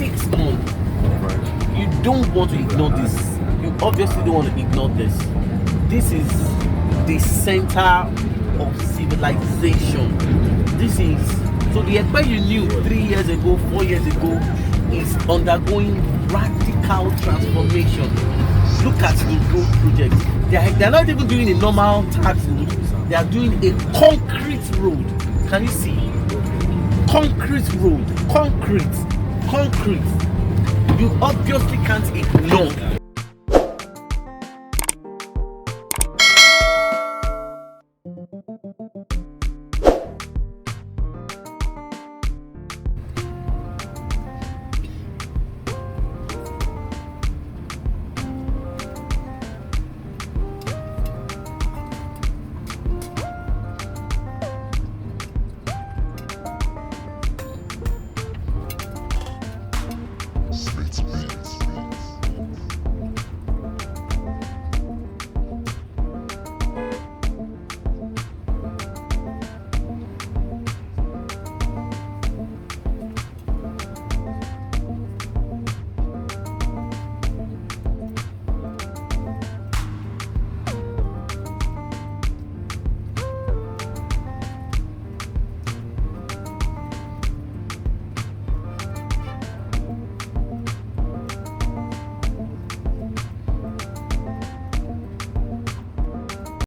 6 months. You don't want to ignore this. You obviously don't want to ignore this. This is the center of civilization. This is so the Ekpe you knew 3 years ago, 4 years ago is undergoing radical transformation. Look at the road project. They are not even doing a normal tax road. They are doing a concrete road. Can you see? Concrete road. Concrete. You obviously can't ignore